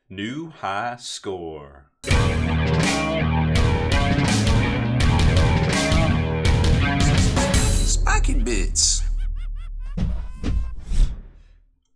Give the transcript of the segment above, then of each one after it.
New high score. Spiky Bits.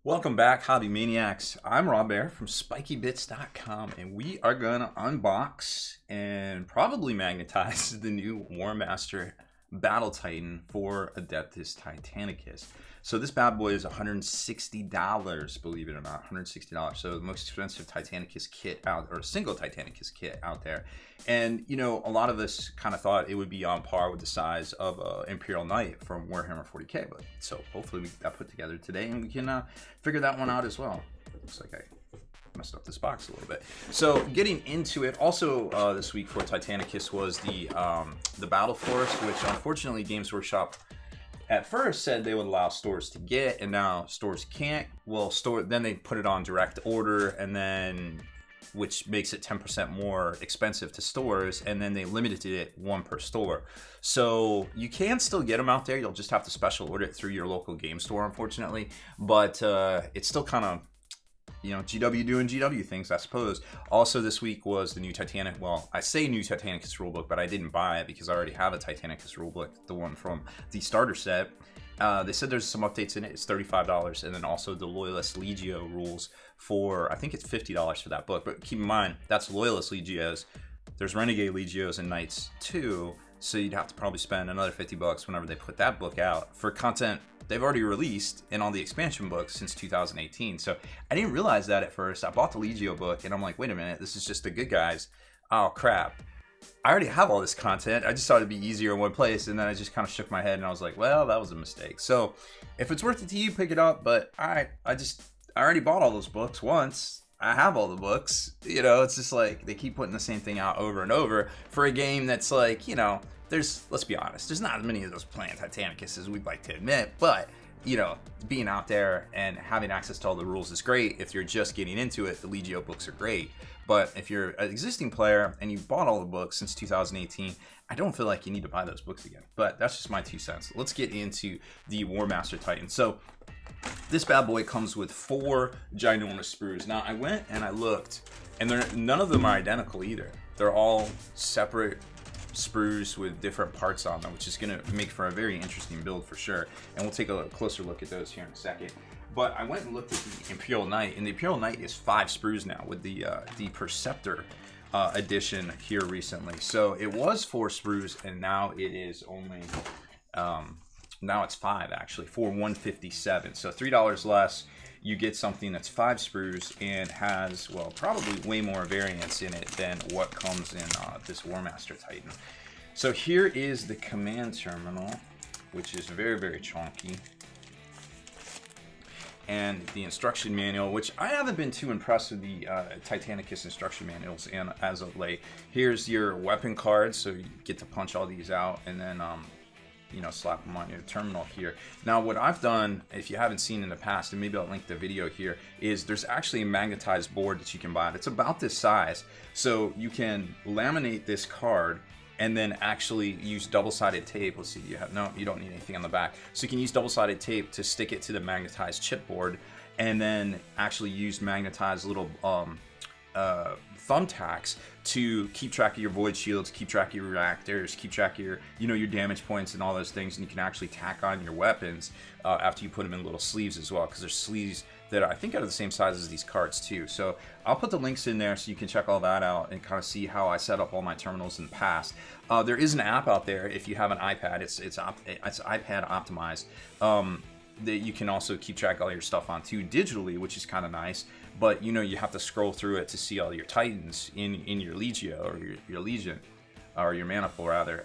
Welcome back, Hobby Maniacs. I'm Rob Bear from SpikyBits.com, and we are going to unbox and probably magnetize the new Warmaster Battle Titan for Adeptus Titanicus. So this bad boy is $160, believe it or not, $160. So the most expensive Titanicus kit out, or single Titanicus kit out there. And, you know, a lot of us kind of thought it would be on par with the size of Imperial Knight from Warhammer 40k. But so hopefully we get that put together today and we can figure that one out as well. Looks like I messed up this box a little bit. So getting into it, also this week for Titanicus was the Battle Force, which unfortunately Games Workshop at first said they would allow stores to get, and now stores can't. Well, then they put it on direct order, and then which makes it 10% more expensive to stores, and then they limited it one per store. So you can still get them out there. You'll just have to special order it through your local game store, unfortunately. But it's still kind of, you know, GW doing GW things, I suppose. Also this week was the new Titanic, well, I say new Titanicus rulebook, but I didn't buy it because I already have a Titanicus rulebook, the one from the starter set. They said there's some updates in it. It's $35, and then also the Loyalist Legio rules for, I think it's $50 for that book. But keep in mind, that's Loyalist Legios. There's Renegade Legios and Knights too, so you'd have to probably spend another $50 whenever they put that book out for content they've already released and all the expansion books since 2018. So I didn't realize that at first. I bought the Legio book and I'm like, wait a minute, this is just the good guys. Oh crap, I already have all this content. I just thought it'd be easier in one place, and then I just kind of shook my head and I was like, well, that was a mistake. So if it's worth it to you, pick it up. But I already bought all those books once. I have all the books. You know, it's just like they keep putting the same thing out over and over for a game that's like, you know, let's be honest, there's not as many of those playing Titanicus as we'd like to admit, but you know, being out there and having access to all the rules is great. If you're just getting into it, the Legio books are great. But if you're an existing player and you bought all the books since 2018, I don't feel like you need to buy those books again. But that's just my 2 cents. Let's get into the Warmaster Titan. So this bad boy comes with 4 ginormous sprues. Now I went and I looked, and none of them are identical either. They're all separate sprues with different parts on them, which is going to make for a very interesting build for sure. And we'll take a closer look at those here in a second. But I went and looked at the Imperial Knight, and the Imperial Knight is 5 sprues now with the Perceptor edition here recently. So it was 4 sprues, and now it is only now it's 5 actually for $157. So $3 less. You get something that's 5 sprues and has, well, probably way more variants in it than what comes in this Warmaster Titan. So here is the command terminal, which is very, very chunky. And the instruction manual, which I haven't been too impressed with the Titanicus instruction manuals and as of late. Here's your weapon cards, so you get to punch all these out, and then you know, slap them on your terminal here. Now what I've done, if you haven't seen in the past, and maybe I'll link the video here, is there's actually a magnetized board that you can buy. It's about this size, so you can laminate this card and then actually use double-sided tape. Let's see, you don't need anything on the back. So you can use double-sided tape to stick it to the magnetized chipboard, and then actually use magnetized little thumbtacks to keep track of your void shields, keep track of your reactors, keep track of your, you know, your damage points and all those things. And you can actually tack on your weapons after you put them in little sleeves as well, because there's sleeves that I think are the same size as these cards too. So I'll put the links in there so you can check all that out and kind of see how I set up all my terminals in the past. There is an app out there if you have an iPad. It's iPad optimized. That you can also keep track of all your stuff on too digitally, which is kind of nice. But you know, you have to scroll through it to see all your Titans in your Legio or your Legion, or your Manifold rather,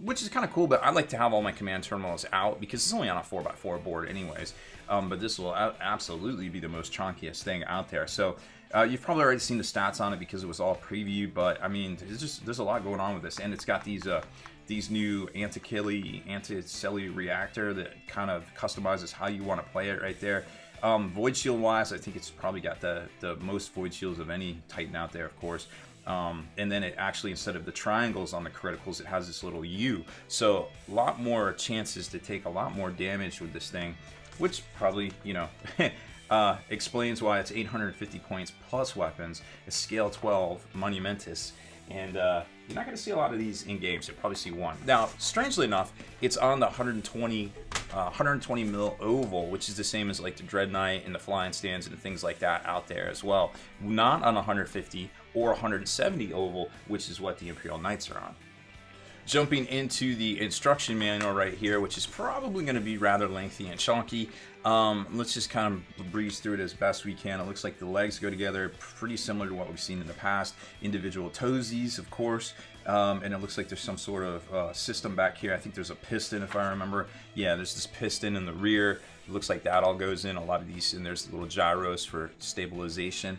which is kind of cool. But I like to have all my command terminals out because it's only on a 4x4 board anyways. But this will absolutely be the most chunkiest thing out there. So you've probably already seen the stats on it because it was all previewed. But I mean, there's a lot going on with this, and it's got these new anti-celly reactor that kind of customizes how you want to play it right there. Void shield wise, I think it's probably got the most void shields of any Titan out there, of course. And then it actually, instead of the triangles on the criticals, it has this little U. So a lot more chances to take a lot more damage with this thing, which probably, you know, explains why it's 850 points plus weapons. It's scale 12 monumentus, and you're not going to see a lot of these in games. You'll probably see one. Now, strangely enough, it's on the 120 mil oval, which is the same as like the Dread Knight and the Flying Stands and things like that out there as well. Not on 150 or 170 oval, which is what the Imperial Knights are on. Jumping into the instruction manual right here, which is probably going to be rather lengthy and chunky. Let's just kind of breeze through it as best we can. It looks like the legs go together pretty similar to what we've seen in the past. Individual toesies, of course. And it looks like there's some sort of system back here. I think there's a piston, if I remember. Yeah, there's this piston in the rear. It looks like that all goes in. A lot of these, and there's little gyros for stabilization.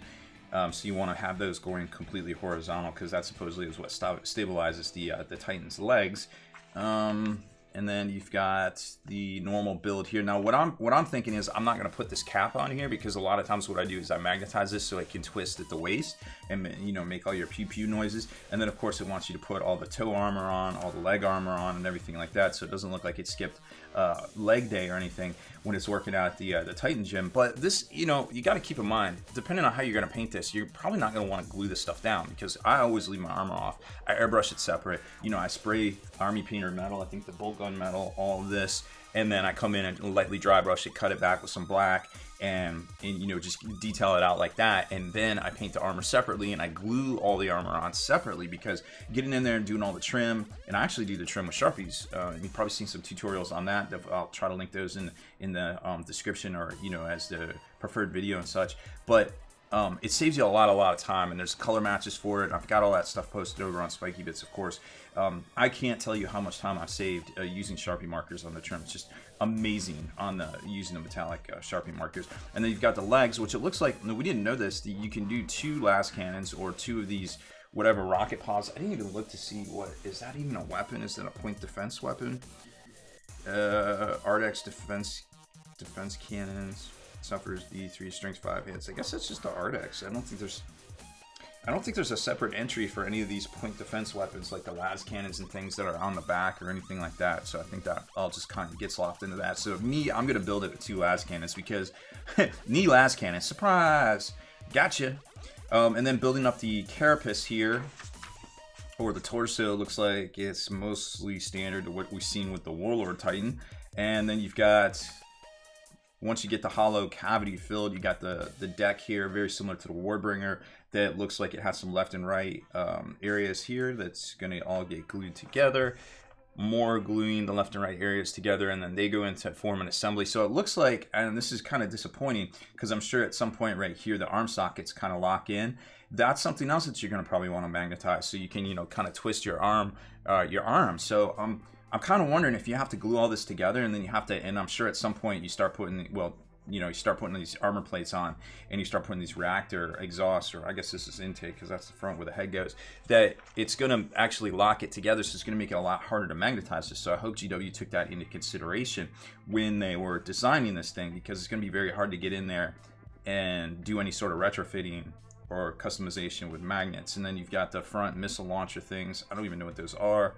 So you want to have those going completely horizontal, because that supposedly is what stabilizes the Titan's legs. And then you've got the normal build here. Now, what I'm thinking is I'm not going to put this cap on here, because a lot of times what I do is I magnetize this so it can twist at the waist and, you know, make all your pew pew noises. And then of course it wants you to put all the toe armor on, all the leg armor on, and everything like that, so it doesn't look like it skipped leg day or anything when it's working out at the Titan gym. But this, you know, you got to keep in mind, depending on how you're going to paint this, you're probably not going to want to glue this stuff down, because I always leave my armor off. I airbrush it separate. You know, I spray army painter metal, I think the bolt gun metal, all of this, and then I come in and lightly dry brush it, cut it back with some black, and you know, just detail it out like that. And then I paint the armor separately, and I glue all the armor on separately, because getting in there and doing all the trim, and I actually do the trim with Sharpies. You've probably seen some tutorials on that. I'll try to link those in the description, or, you know, as the preferred video and such. But it saves you a lot of time, and there's color matches for it. I've got all that stuff posted over on Spiky Bits, of course. I can't tell you how much time I've saved using Sharpie markers on the trim. It's just amazing on using the metallic Sharpie markers. And then you've got the legs, which it looks like, we didn't know this, you can do 2 las cannons or 2 of these whatever rocket pods. I didn't even look to see what is that even a weapon. Is that a point defense weapon? Ardex defense cannons, suffers D3, strength 5 hits. I guess that's just the Ardex. I don't think there's a separate entry for any of these point defense weapons like the las cannons and things that are on the back or anything like that. So I think that all just kind of gets locked into that. So I'm going to build it with 2 las cannons, because knee las cannons, surprise, gotcha. And then building up the carapace here, or the torso, looks like it's mostly standard to what we've seen with the Warlord Titan. And then you've got, once you get the hollow cavity filled, you got the deck here, very similar to the Warbringer, that looks like it has some left and right areas here that's going to all get glued together. More gluing the left and right areas together, and then they go into form an assembly. So it looks like, and this is kind of disappointing, because I'm sure at some point right here the arm sockets kind of lock in. That's something else that you're going to probably want to magnetize, so you can, you know, kind of twist your arm. So I'm kind of wondering if you have to glue all this together, and then you have to, and I'm sure at some point you start putting, well, you know, you start putting these armor plates on, and you start putting these reactor exhausts, or I guess this is intake, because that's the front where the head goes, that it's going to actually lock it together, so it's going to make it a lot harder to magnetize this. So I hope GW took that into consideration when they were designing this thing, because it's going to be very hard to get in there and do any sort of retrofitting or customization with magnets. And then you've got the front missile launcher things. I don't even know what those are.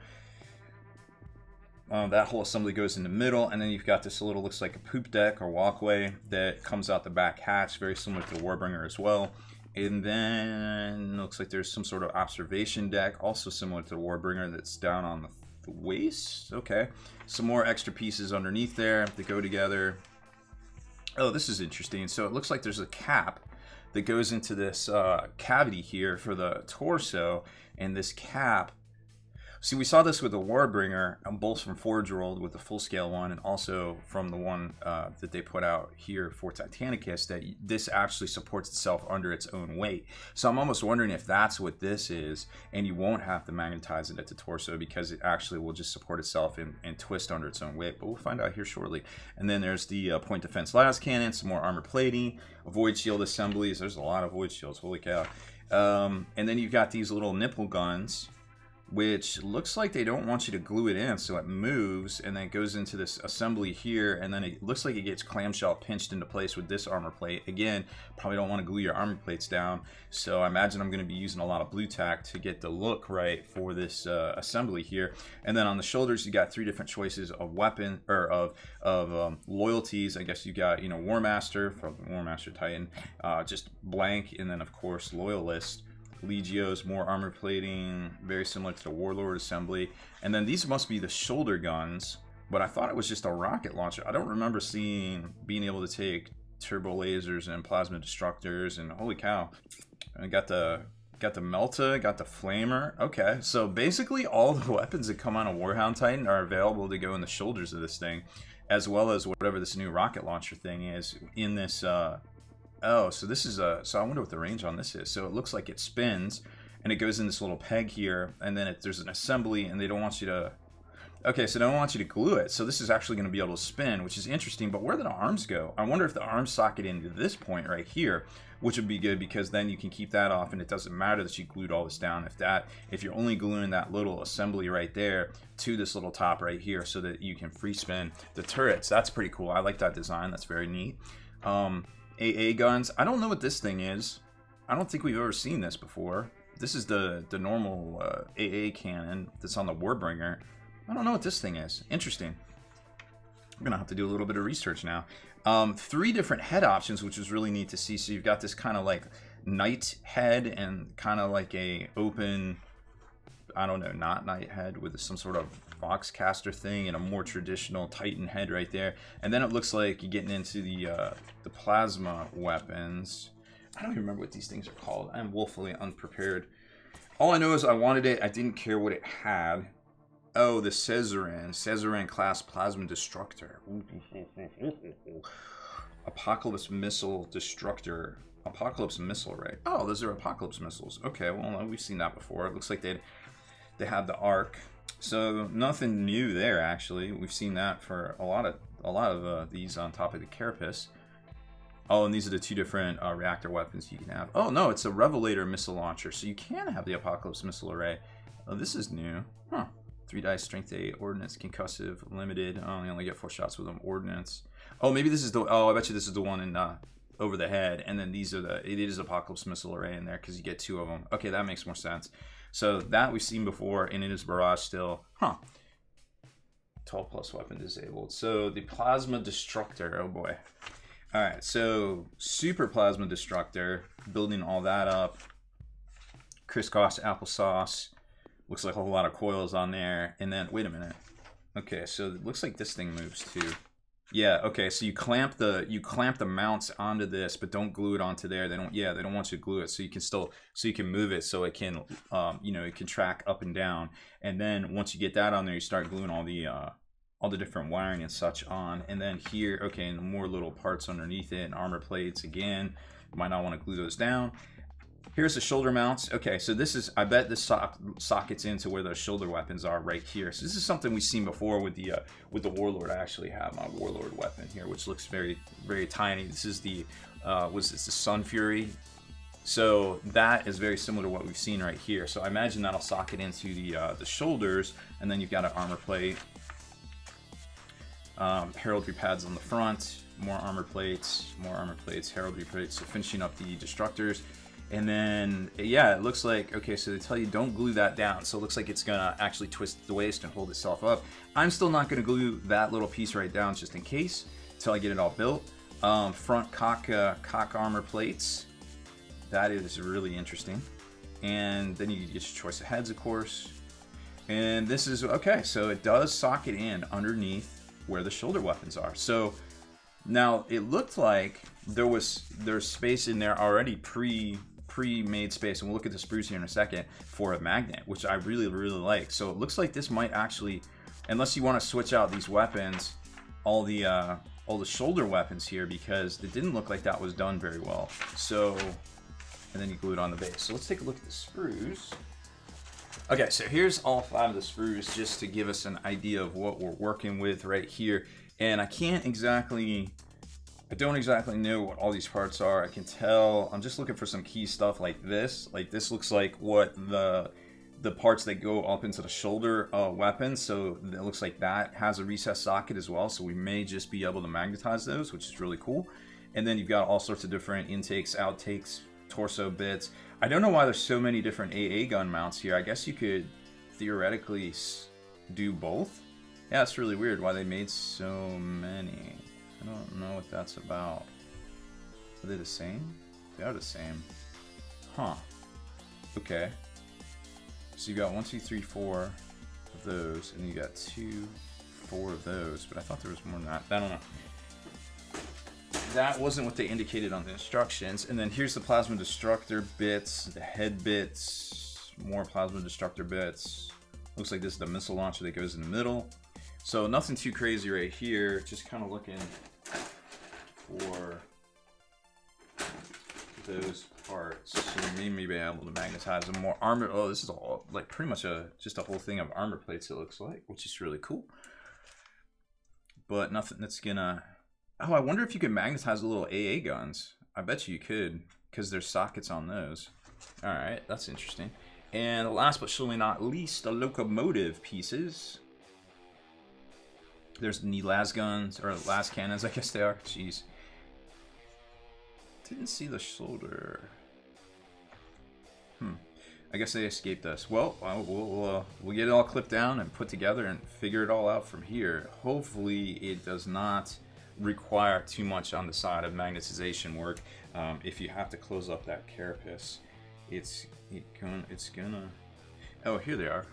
That whole assembly goes in the middle, and then you've got this little, looks like a poop deck or walkway that comes out the back hatch, very similar to the Warbringer as well. And then looks like there's some sort of observation deck, also similar to the Warbringer, that's down on the waist. Okay, some more extra pieces underneath there that go together. Oh, this is interesting. So it looks like there's a cap that goes into this cavity here for the torso, and this cap, see, we saw this with the Warbringer, both from Forge World with the full-scale one, and also from the one that they put out here for Titanicus, that this actually supports itself under its own weight. So I'm almost wondering if that's what this is, and you won't have to magnetize it at the torso, because it actually will just support itself and twist under its own weight. But we'll find out here shortly. And then there's the point defense las cannon, some more armor plating, void shield assemblies. There's a lot of void shields, holy cow. And then you've got these little nipple guns which looks like they don't want you to glue it in, so it moves and then it goes into this assembly here, and then it looks like it gets clamshell pinched into place with this armor plate. Again, probably don't want to glue your armor plates down, so I imagine I'm going to be using a lot of blue tack to get the look right for this assembly here. And then on the shoulders, you got 3 different choices of weapon, or of loyalties. I guess you got, you know, Warmaster from Warmaster Titan, just blank, and then of course Loyalist. Legios, more armor plating, very similar to the Warlord assembly. And then these must be the shoulder guns, but I thought it was just a rocket launcher. I don't remember being able to take turbo lasers and plasma destructors, and holy cow. I got the Melta, got the Flamer. Okay, so basically all the weapons that come on a Warhound Titan are available to go in the shoulders of this thing, as well as whatever this new rocket launcher thing is in this oh, so this is so I wonder what the range on this is. So it looks like it spins, and it goes in this little peg here, and then there's an assembly, and they don't want you to... Okay, so they don't want you to glue it. So this is actually going to be able to spin, which is interesting, but where do the arms go? I wonder if the arms socket into this point right here, which would be good, because then you can keep that off, and it doesn't matter that you glued all this down if you're only gluing that little assembly right there to this little top right here so that you can free spin the turrets. That's pretty cool. I like that design. That's very neat. AA guns. I don't know what this thing is. I don't think we've ever seen this before. This is the normal AA cannon that's on the Warbringer. I don't know what this thing is. Interesting. I'm gonna have to do a little bit of research now. 3 different head options, which is really neat to see. So you've got this kind of like knight head and kind of like a open, I don't know, not knight head with some sort of Foxcaster thing, and a more traditional Titan head right there. And then it looks like you're getting into the plasma weapons. I don't even remember what these things are called. I'm woefully unprepared. All I know is I wanted it. I didn't care what it had. Oh, the Caesarin class plasma destructor. Apocalypse missile destructor. Apocalypse missile, right? Oh, those are Apocalypse missiles. Okay, well, we've seen that before. It looks like they have the arc. So nothing new there, actually. We've seen that for a lot of these on top of the Carapace. Oh, and these are the 2 different reactor weapons you can have. Oh no, it's a Revelator missile launcher, so you can have the Apocalypse missile array. Oh, this is new. Huh. 3 dice, strength 8, ordnance, concussive, limited. Oh, you only get 4 shots with them. Ordnance. Oh, maybe this is the. Oh, I bet you this is the one in over the head, and then these are it is Apocalypse missile array in there because you get 2 of them. Okay, that makes more sense. So that we've seen before, and it is barrage still. Huh. 12 plus weapon disabled. So the plasma destructor. Oh boy. All right. So super plasma destructor. Building all that up. Crisscross applesauce. Looks like a whole lot of coils on there. And then wait a minute. Okay. So it looks like this thing moves too. Yeah, okay, so you clamp the mounts onto this, but don't glue it onto there. They don't want you to glue it, so you can move it so it can it can track up and down. And then once you get that on there, you start gluing all the different wiring and such on. And then here, okay, and more little parts underneath it, and armor plates again. You might not want to glue those down. Here's the shoulder mounts. Okay, so this is, I bet this sockets into where those shoulder weapons are right here. So this is something we've seen before with the Warlord. I actually have my Warlord weapon here, which looks very, very tiny. This is the, the Sun Fury. So that is very similar to what we've seen right here. So I imagine that'll socket into the shoulders, and then you've got an armor plate. Heraldry pads on the front, more armor plates, heraldry plates. So finishing up the destructors. And then, yeah, it looks like, okay, so they tell you don't glue that down. So it looks like it's going to actually twist the waist and hold itself up. I'm still not going to glue that little piece right down just in case until I get it all built. Front cock armor plates. That is really interesting. And then you get your choice of heads, of course. And this is, okay, so it does socket in underneath where the shoulder weapons are. So now it looked like there's space in there already pre-made space, and we'll look at the sprues here in a second, for a magnet, which I really, really like. So it looks like this might actually, unless you want to switch out these weapons, all the shoulder weapons here, because it didn't look like that was done very well. So, and then you glue it on the base. So let's take a look at the sprues. Okay, so here's all 5 of the sprues, just to give us an idea of what we're working with right here. And I don't exactly know what all these parts are. I can tell, I'm just looking for some key stuff like this. Like this looks like what the the parts that go up into the shoulder weapon. So it looks like that has a recessed socket as well. So we may just be able to magnetize those, which is really cool. And then you've got all sorts of different intakes, outtakes, torso bits. I don't know why there's so many different AA gun mounts here. I guess you could theoretically do both. Yeah, it's really weird why they made so many. I don't know what that's about. Are they the same? They are the same. Huh. Okay. So you got 1, 2, 3, 4 of those, and you got 2, 4 of those, but I thought there was more than that. I don't know. That wasn't what they indicated on the instructions. And then here's the plasma destructor bits, the head bits, more plasma destructor bits. Looks like this is the missile launcher that goes in the middle. So nothing too crazy right here, just kind of looking for those parts. So we may be able to magnetize them more. Armor, oh, this is all like pretty much just a whole thing of armor plates, it looks like, which is really cool. But nothing that's gonna, oh, I wonder if you could magnetize the little AA guns. I bet you could, because there's sockets on those. All right, that's interesting. And last but surely not least, the locomotive pieces. There's the las guns, or las cannons, I guess they are. Jeez. Didn't see the shoulder. I guess they escaped us. Well, we'll get it all clipped down and put together and figure it all out from here. Hopefully it does not require too much on the side of magnetization work. If you have to close up that carapace, it's gonna. Oh, here they are.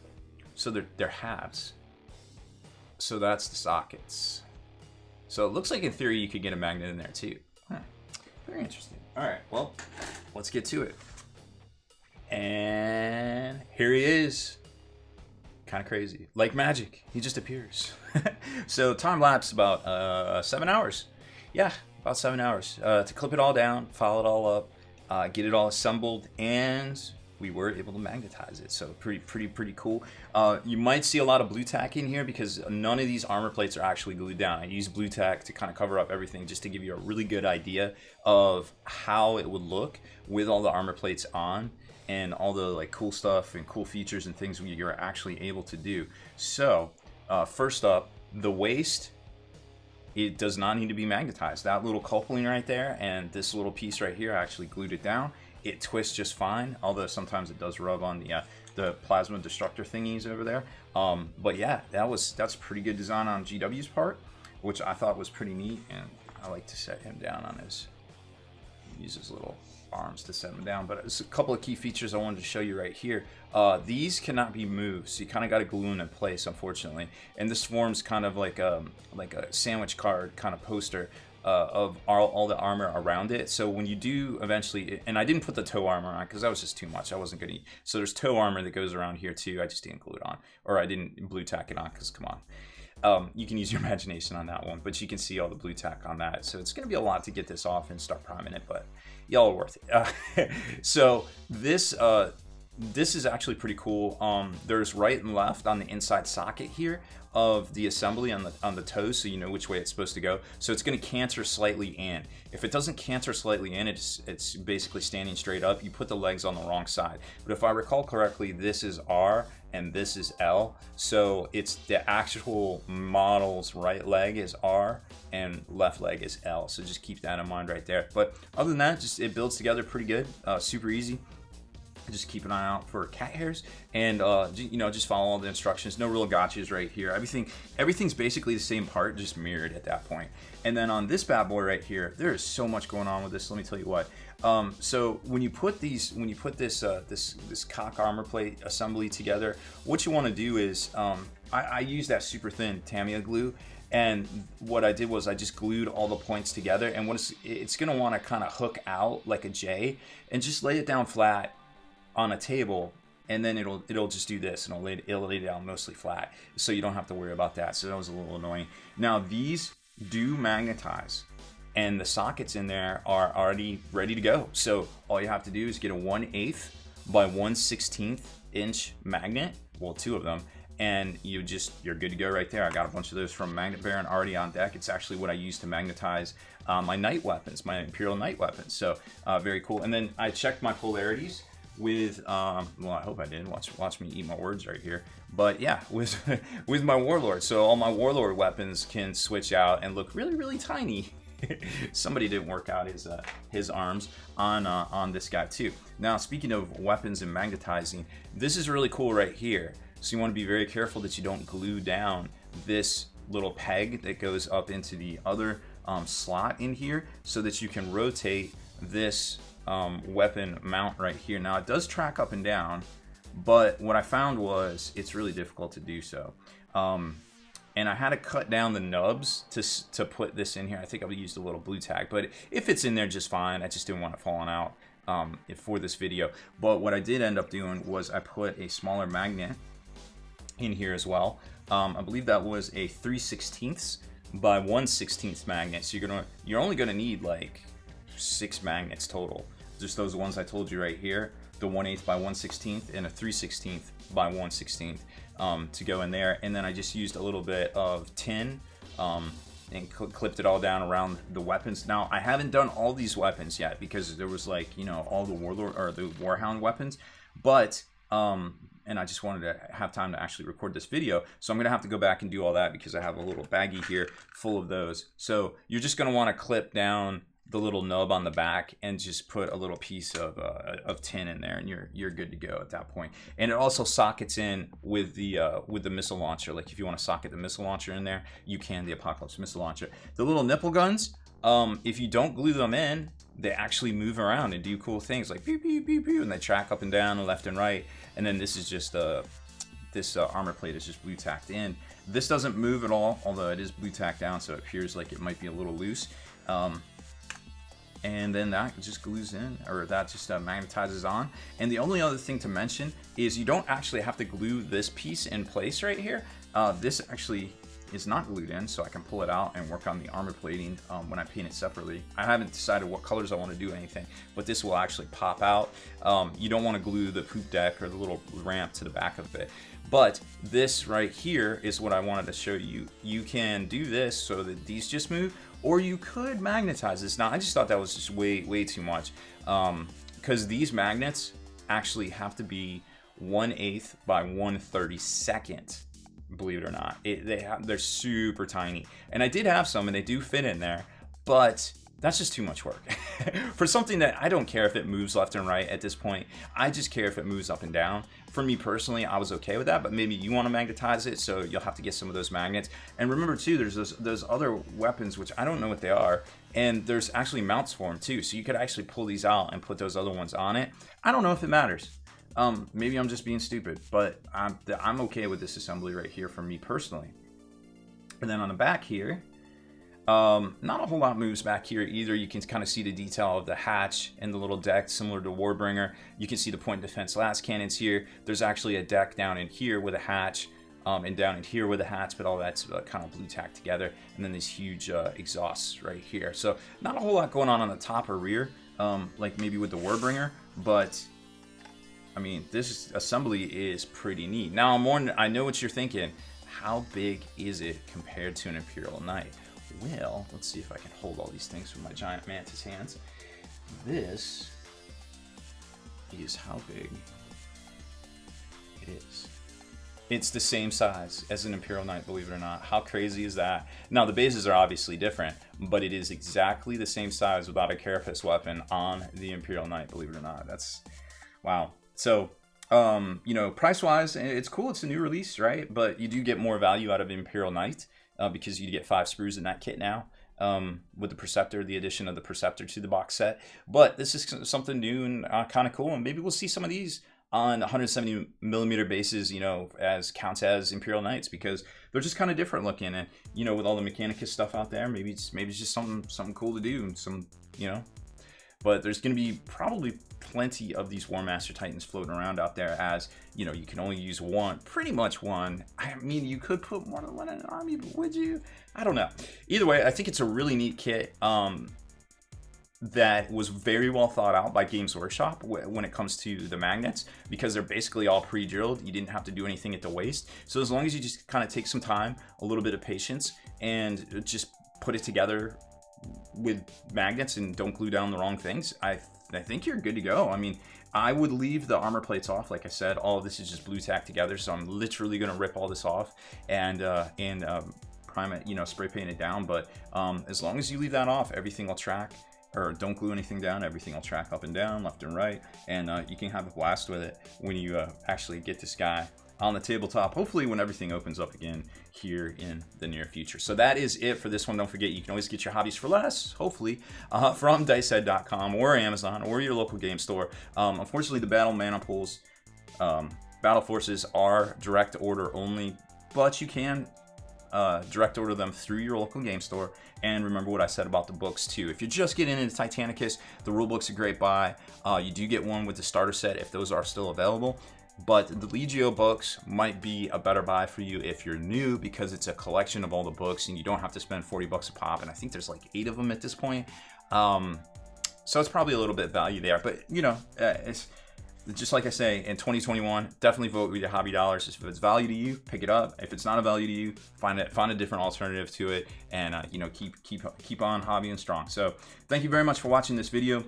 So they're halves. So that's the sockets. So it looks like in theory you could get a magnet in there too. Very interesting. All right, well, let's get to it. And here he is. Kind of crazy. Like magic, he just appears. So time lapse about 7 hours. Yeah, about 7 hours to clip it all down, file it all up, get it all assembled, and we were able to magnetize it. So pretty cool. You might see a lot of blue tack in here because none of these armor plates are actually glued down. I use blue tack to kind of cover up everything just to give you a really good idea of how it would look with all the armor plates on and all the like cool stuff and cool features and things you're actually able to do. So first up, the waist, it does not need to be magnetized. That little coupling right there and this little piece right here, I actually glued it down. It twists just fine, although sometimes it does rub on the plasma destructor thingies over there. But yeah, that's pretty good design on GW's part, which I thought was pretty neat. And I like to set him down on use his little arms to set him down. But there's a couple of key features I wanted to show you right here. These cannot be moved, so you kind of got to glue them in place, unfortunately. And this forms kind of like a sandwich card kind of poster. Of all the armor around it. So when you do eventually, and I didn't put the toe armor on because that was just too much. I wasn't gonna. So there's toe armor that goes around here too. I just didn't glue it on, or I didn't blue tack it on because come on. You can use your imagination on that one, but you can see all the blue tack on that. So it's gonna be a lot to get this off and start priming it, but y'all are worth it. So this is actually pretty cool. There's right and left on the inside socket here of the assembly on the toes, so you know which way it's supposed to go. So it's going to canter slightly in. If it doesn't canter slightly in, it's basically standing straight up. You put the legs on the wrong side. But if I recall correctly, this is R and this is L. So it's the actual model's right leg is R and left leg is L. So just keep that in mind right there. But other than that, just it builds together pretty good, super easy. Just keep an eye out for cat hairs and just follow all the instructions. No real gotchas right here. Everything's basically the same part, just mirrored at that point. And then on this bad boy right here, there is so much going on with this. Let me tell you what. So when you put this cock armor plate assembly together, what you want to do is I use that super thin Tamiya glue. And what I did was I just glued all the points together, and it's going to want to kind of hook out like a J, and just lay it down flat on a table, and then it'll just do this, and it'll lay down mostly flat, so you don't have to worry about that. So that was a little annoying. Now these do magnetize, and the sockets in there are already ready to go. So all you have to do is get a 1/8 by 1/16 inch magnet, well, 2 of them, and you're good to go right there. I got a bunch of those from Magnet Baron already on deck. It's actually what I use to magnetize my night weapons, my Imperial night weapons. So very cool. And then I checked my polarities. with well, I hope I did. Watch me eat my words right here. But yeah, with with my warlord, so all my warlord weapons can switch out and look really, really tiny. Somebody didn't work out his arms on this guy too. Now, speaking of weapons and magnetizing, this is really cool right here. So you want to be very careful that you don't glue down this little peg that goes up into the other slot in here, so that you can rotate this weapon mount right here. Now, it does track up and down, but what I found was it's really difficult to do so. And I had to cut down the nubs to put this in here. I think I used a little blue tack, but it fits in there just fine. I just didn't want it falling out for this video. But what I did end up doing was I put a smaller magnet in here as well. I believe that was a 3/16 by 1/16 magnet. So you're only gonna need like 6 magnets total. Just those ones I told you right here, the 1/8 by 1/16 and a 3/16 by 1/16 to go in there. And then I just used a little bit of tin and clipped it all down around the weapons. Now, I haven't done all these weapons yet because there was like, you know, all the warlord or the warhound weapons, but and I just wanted to have time to actually record this video, so I'm gonna have to go back and do all that because I have a little baggie here full of those. So you're just gonna want to clip down the little nub on the back and just put a little piece of tin in there, and you're good to go at that point. And it also sockets in with the missile launcher. Like if you want to socket the missile launcher in there, you can, the Apocalypse missile launcher. The little nipple guns, if you don't glue them in, they actually move around and do cool things like pew pew pew pew, and they track up and down and left and right. And then this is just this armor plate is just blue tacked in. This doesn't move at all, although it is blue tacked down, so it appears like it might be a little loose. And then that just glues in, or that just magnetizes on. And the only other thing to mention is you don't actually have to glue this piece in place right here. This actually is not glued in, so I can pull it out and work on the armor plating when I paint it separately. I haven't decided what colors I want to do anything, but this will actually pop out. You don't want to glue the poop deck or the little ramp to the back of it. But this right here is what I wanted to show you. You can do this so that these just move, or you could magnetize this. Now, I just thought that was just way too much, because these magnets actually have to be 1/8 by 1/32. Believe it or not, they're super tiny. And I did have some, and they do fit in there, but that's just too much work for something that I don't care if it moves left and right at this point. I just care if it moves up and down. For me personally, I was okay with that, but maybe you want to magnetize it, so you'll have to get some of those magnets. And remember too, there's those other weapons, which I don't know what they are, and there's actually mounts for them too, so you could actually pull these out and put those other ones on it. I don't know if it matters. Maybe I'm just being stupid, but I'm okay with this assembly right here for me personally. And then on the back here, not a whole lot moves back here either. You can kind of see the detail of the hatch and the little deck similar to Warbringer. You can see the point defense las cannons here. There's actually a deck down in here with a hatch, and down in here with a hatch, but all that's kind of blue tacked together. And then these huge exhausts right here. So not a whole lot going on the top or rear, like maybe with the Warbringer, but I mean, this assembly is pretty neat. Now, I know what you're thinking. How big is it compared to an Imperial Knight? Well, let's see if I can hold all these things with my giant mantis hands. This is how big it is. It's the same size as an Imperial Knight, believe it or not. How crazy is that? Now, the bases are obviously different, but it is exactly the same size without a carapace weapon on the Imperial Knight, believe it or not. That's, wow. So, you know, price-wise, it's cool. It's a new release, right? But you do get more value out of Imperial Knight because you get 5 sprues in that kit now with the Preceptor, the addition of the Preceptor to the box set. But this is something new and kind of cool, and maybe we'll see some of these on 170mm bases, you know, as counts as Imperial Knights, because they're just kind of different looking. And, you know, with all the Mechanicus stuff out there, maybe it's just something cool to do, and some, you know. But there's going to be probably plenty of these Warmaster Titans floating around out there, as, you know, you can only use one, pretty much one. I mean, you could put more than one in an army, but would you? I don't know. Either way, I think it's a really neat kit that was very well thought out by Games Workshop when it comes to the magnets, because they're basically all pre-drilled. You didn't have to do anything at the waist. So as long as you just kind of take some time, a little bit of patience, and just put it together with magnets and don't glue down the wrong things, I think you're good to go. I mean, I would leave the armor plates off. Like I said, all of this is just blue tack together, so I'm literally gonna rip all this off and prime it, you know, spray paint it down. But as long as you leave that off, everything will track, or don't glue anything down, everything will track up and down, left and right, and you can have a blast with it when you actually get this guy on the tabletop, hopefully when everything opens up again here in the near future. So that is it for this one. Don't forget, you can always get your hobbies for less, hopefully, from dicehead.com or Amazon or your local game store. Unfortunately, the battle mana pools, battle forces are direct order only, but you can direct order them through your local game store. And remember what I said about the books too. If you're just getting into Titanicus, the rule book's a great buy. You do get one with the starter set if those are still available. But the Legio books might be a better buy for you if you're new, because it's a collection of all the books and you don't have to spend 40 bucks a pop. And I think there's like 8 of them at this point. So it's probably a little bit value there. But you know, it's just like I say, in 2021, definitely vote with your hobby dollars. If it's value to you, pick it up. If it's not a value to you, find a different alternative to it, and you know, keep on hobbying strong. So thank you very much for watching this video.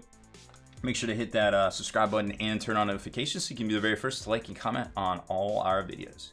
Make sure to hit that subscribe button and turn on notifications so you can be the very first to like and comment on all our videos.